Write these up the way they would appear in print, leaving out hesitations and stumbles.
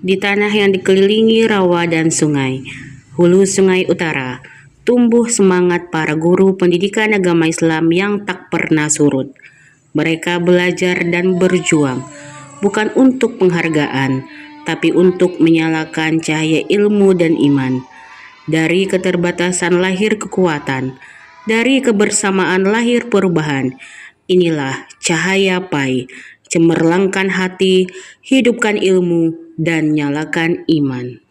Di tanah yang dikelilingi rawa dan sungai, hulu Sungai Utara, tumbuh semangat para guru pendidikan agama Islam yang tak pernah surut. Mereka belajar dan berjuang, bukan untuk penghargaan, tapi untuk menyalakan cahaya ilmu dan iman. Dari keterbatasan lahir kekuatan, dari kebersamaan lahir perubahan. Inilah cahaya Pai, cemerlangkan hati, hidupkan ilmu, dan nyalakan iman.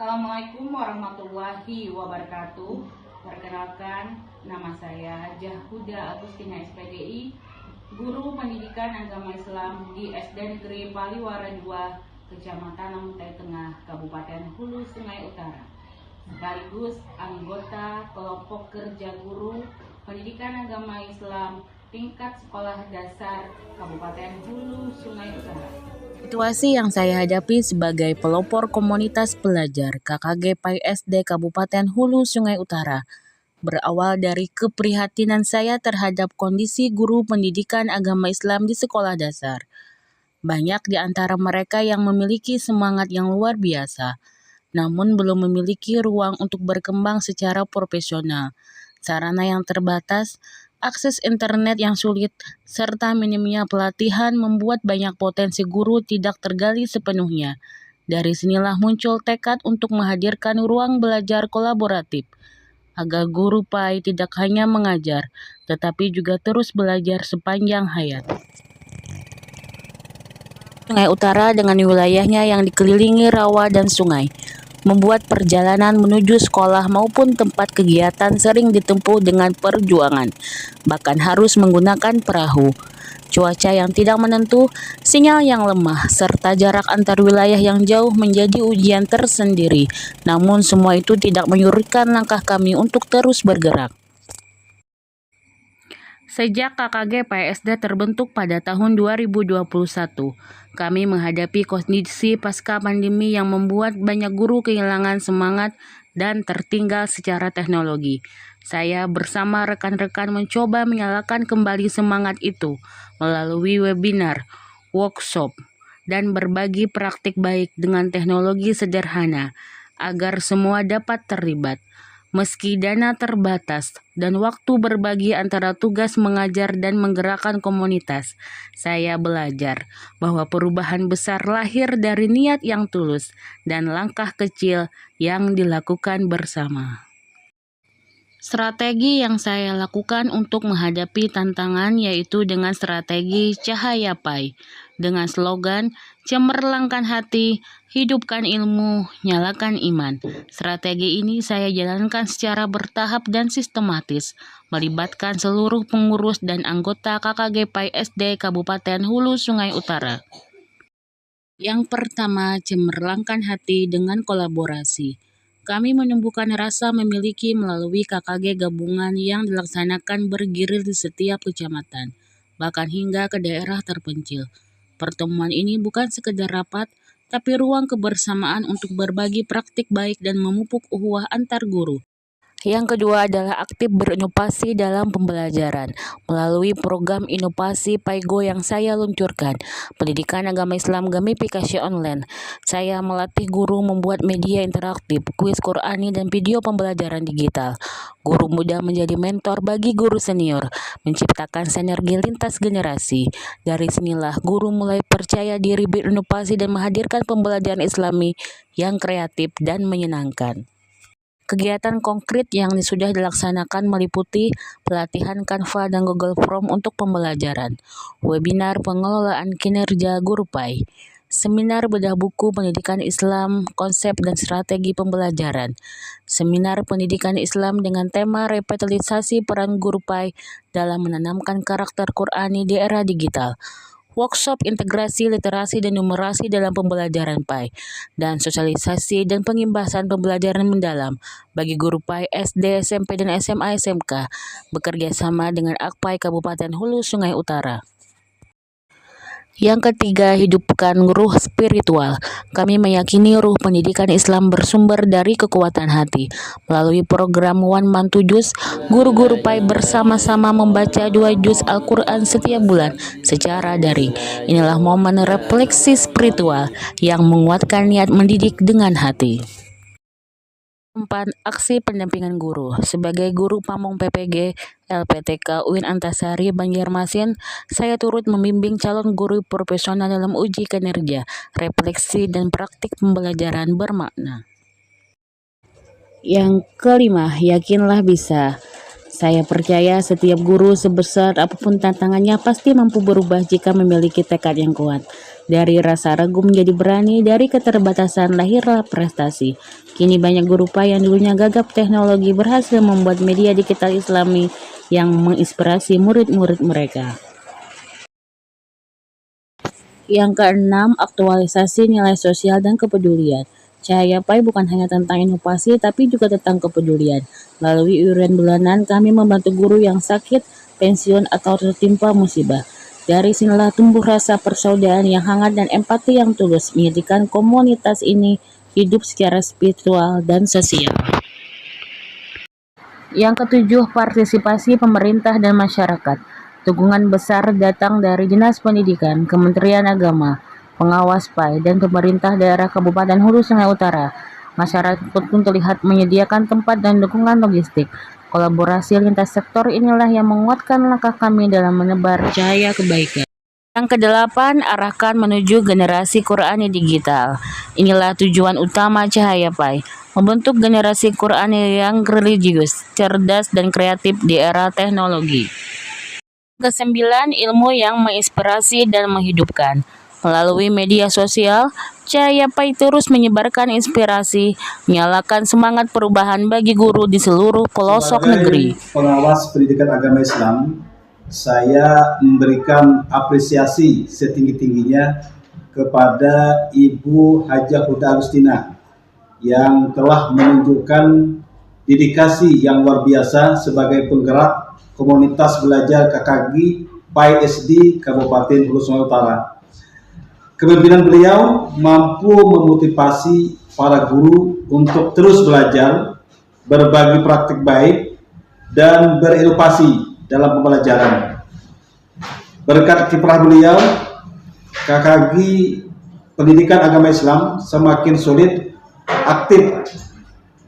Assalamualaikum warahmatullahi wabarakatuh. Perkenalkan, nama saya Hajah Huda Agustina SPDI, guru pendidikan agama Islam di SD Negeri Paliwara 2, Kecamatan Lamontai Tengah, Kabupaten Hulu Sungai Utara, sekaligus anggota kelompok kerja guru pendidikan agama Islam tingkat sekolah dasar Kabupaten Hulu Sungai Utara. Situasi yang saya hadapi sebagai pelopor komunitas pelajar KKG Pai SD Kabupaten Hulu Sungai Utara berawal dari keprihatinan saya terhadap kondisi guru pendidikan agama Islam di sekolah dasar. Banyak di antara mereka yang memiliki semangat yang luar biasa, namun belum memiliki ruang untuk berkembang secara profesional. Sarana yang terbatas, akses internet yang sulit, serta minimnya pelatihan membuat banyak potensi guru tidak tergali sepenuhnya. Dari sinilah muncul tekad untuk menghadirkan ruang belajar kolaboratif, agar guru Pai tidak hanya mengajar, tetapi juga terus belajar sepanjang hayat. Sungai Utara dengan wilayahnya yang dikelilingi rawa dan sungai, membuat perjalanan menuju sekolah maupun tempat kegiatan sering ditempuh dengan perjuangan, bahkan harus menggunakan perahu. Cuaca yang tidak menentu, sinyal yang lemah, serta jarak antar wilayah yang jauh menjadi ujian tersendiri. Namun semua itu tidak menyurutkan langkah kami untuk terus bergerak. Sejak KKG PSD terbentuk pada tahun 2021, kami menghadapi kondisi pasca pandemi yang membuat banyak guru kehilangan semangat dan tertinggal secara teknologi. Saya bersama rekan-rekan mencoba menyalakan kembali semangat itu melalui webinar, workshop, dan berbagi praktik baik dengan teknologi sederhana agar semua dapat terlibat. Meski dana terbatas dan waktu berbagi antara tugas mengajar dan menggerakkan komunitas, saya belajar bahwa perubahan besar lahir dari niat yang tulus dan langkah kecil yang dilakukan bersama. Strategi yang saya lakukan untuk menghadapi tantangan yaitu dengan strategi Cahaya Pai, dengan slogan cemerlangkan hati, hidupkan ilmu, nyalakan iman. Strategi ini saya jalankan secara bertahap dan sistematis, melibatkan seluruh pengurus dan anggota KKG Pai SD Kabupaten Hulu Sungai Utara. Yang pertama, cemerlangkan hati dengan kolaborasi. Kami menumbuhkan rasa memiliki melalui KKG gabungan yang dilaksanakan bergilir di setiap kecamatan, bahkan hingga ke daerah terpencil. Pertemuan ini bukan sekedar rapat, tapi ruang kebersamaan untuk berbagi praktik baik dan memupuk ukhuwah antar guru. Yang kedua adalah aktif berinovasi dalam pembelajaran melalui program inovasi PAIGO yang saya luncurkan, Pendidikan Agama Islam Gamifikasi Online. Saya melatih guru membuat media interaktif, kuis Qurani, dan video pembelajaran digital. Guru muda menjadi mentor bagi guru senior, menciptakan sinergi lintas generasi. Dari sinilah guru mulai percaya diri berinovasi dan menghadirkan pembelajaran Islami yang kreatif dan menyenangkan. Kegiatan konkret yang sudah dilaksanakan meliputi pelatihan Canva dan Google Form untuk pembelajaran, webinar pengelolaan kinerja guru Pai, seminar bedah buku pendidikan Islam, konsep dan strategi pembelajaran, seminar pendidikan Islam dengan tema revitalisasi peran guru Pai dalam menanamkan karakter Qurani di era digital, workshop integrasi literasi dan numerasi dalam pembelajaran Pai, dan sosialisasi dan pengimbasan pembelajaran mendalam bagi guru Pai SD, SMP, dan SMA SMK bekerja sama dengan AKPAI Kabupaten Hulu Sungai Utara. Yang ketiga, hidupkan ruh spiritual. Kami meyakini ruh pendidikan Islam bersumber dari kekuatan hati. Melalui program One Man to Juz, guru-guru PAI bersama-sama membaca 2 juz Al-Quran setiap bulan secara daring. Inilah momen refleksi spiritual yang menguatkan niat mendidik dengan hati. 4. Aksi pendampingan guru. Sebagai guru Pamong PPG LPTK UIN Antasari Banjarmasin, saya turut membimbing calon guru profesional dalam uji kinerja, refleksi, dan praktik pembelajaran bermakna. Yang kelima, yakinlah bisa. Saya percaya setiap guru sebesar apapun tantangannya pasti mampu berubah jika memiliki tekad yang kuat. Dari rasa ragu menjadi berani, dari keterbatasan lahirlah prestasi. Kini banyak guru PAI yang dulunya gagap teknologi berhasil membuat media digital Islami yang menginspirasi murid-murid mereka. Yang keenam, aktualisasi nilai sosial dan kepedulian. Cahaya PAI bukan hanya tentang inovasi, tapi juga tentang kepedulian. Melalui iuran bulanan, kami membantu guru yang sakit, pensiun, atau tertimpa musibah. Dari sinilah tumbuh rasa persaudaraan yang hangat dan empati yang tulus, menjadikan komunitas ini hidup secara spiritual dan sosial. Yang ketujuh, partisipasi pemerintah dan masyarakat. Dukungan besar datang dari Dinas Pendidikan, Kementerian Agama, pengawas PAI, dan pemerintah daerah Kabupaten Hulu Sungai Utara. Masyarakat pun terlihat menyediakan tempat dan dukungan logistik. Kolaborasi lintas sektor inilah yang menguatkan langkah kami dalam menebar cahaya kebaikan. Yang kedelapan, arahkan menuju generasi Qurani digital. Inilah tujuan utama Cahaya PAI, membentuk generasi Qurani yang religius, cerdas, dan kreatif di era teknologi. Kesembilan, ilmu yang menginspirasi dan menghidupkan. Melalui media sosial, Cahaya PAI terus menyebarkan inspirasi, menyalakan semangat perubahan bagi guru di seluruh pelosok negeri. Pengawas pendidikan agama Islam, saya memberikan apresiasi setinggi-tingginya kepada Ibu Hajah Huda Agustina yang telah menunjukkan dedikasi yang luar biasa sebagai penggerak komunitas belajar KKG PAI SD Kabupaten Hulu Sungai Utara. Kepemimpinan beliau mampu memotivasi para guru untuk terus belajar, berbagi praktik baik, dan berinovasi dalam pembelajaran. Berkat kiprah beliau, KKG Pendidikan Agama Islam semakin solid, aktif,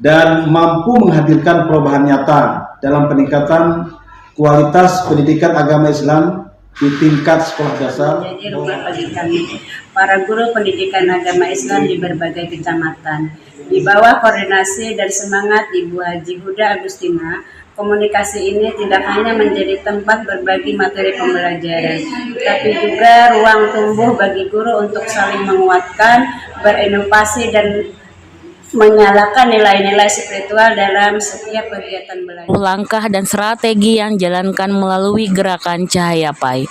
dan mampu menghadirkan perubahan nyata dalam peningkatan kualitas pendidikan agama Islam di tingkat sekolah dasar. Jadi rumah bagi kami, para guru pendidikan agama Islam di berbagai kecamatan. Di bawah koordinasi dan semangat Ibu Haji Huda Agustina, komunikasi ini tidak hanya menjadi tempat berbagi materi pembelajaran, tapi juga ruang tumbuh bagi guru untuk saling menguatkan, berinovasi, dan menyalakan nilai-nilai spiritual dalam setiap kegiatan belajar. Langkah dan strategi yang dijalankan melalui gerakan Cahaya PAI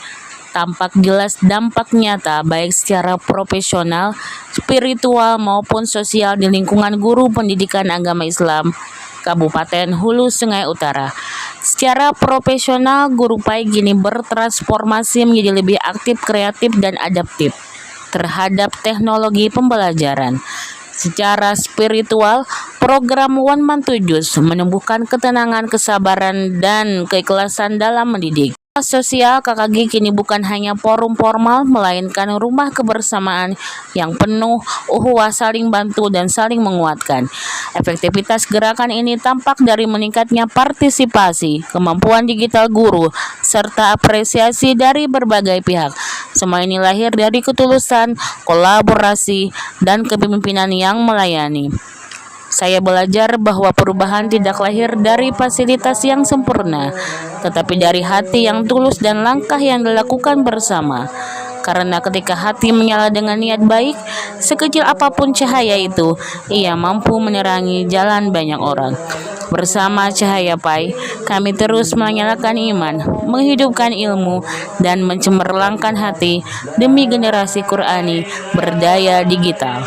tampak jelas dampak nyata baik secara profesional, spiritual maupun sosial di lingkungan guru pendidikan agama Islam Kabupaten Hulu Sungai Utara. Secara profesional, guru PAI kini bertransformasi menjadi lebih aktif, kreatif, dan adaptif terhadap teknologi pembelajaran. Secara spiritual, program One Man to Juz menumbuhkan ketenangan, kesabaran, dan keikhlasan dalam mendidik. Sosial KKG kini bukan hanya forum formal, melainkan rumah kebersamaan yang penuh ukhuwah, saling bantu dan saling menguatkan. Efektivitas gerakan ini tampak dari meningkatnya partisipasi, kemampuan digital guru, serta apresiasi dari berbagai pihak. Semua ini lahir dari ketulusan, kolaborasi, dan kepemimpinan yang melayani. Saya belajar bahwa perubahan tidak lahir dari fasilitas yang sempurna, tetapi dari hati yang tulus dan langkah yang dilakukan bersama. Karena ketika hati menyala dengan niat baik, sekecil apapun cahaya itu, ia mampu menerangi jalan banyak orang. Bersama Cahaya PAI, kami terus menyalakan iman, menghidupkan ilmu, dan mencemerlangkan hati demi generasi Qurani berdaya digital.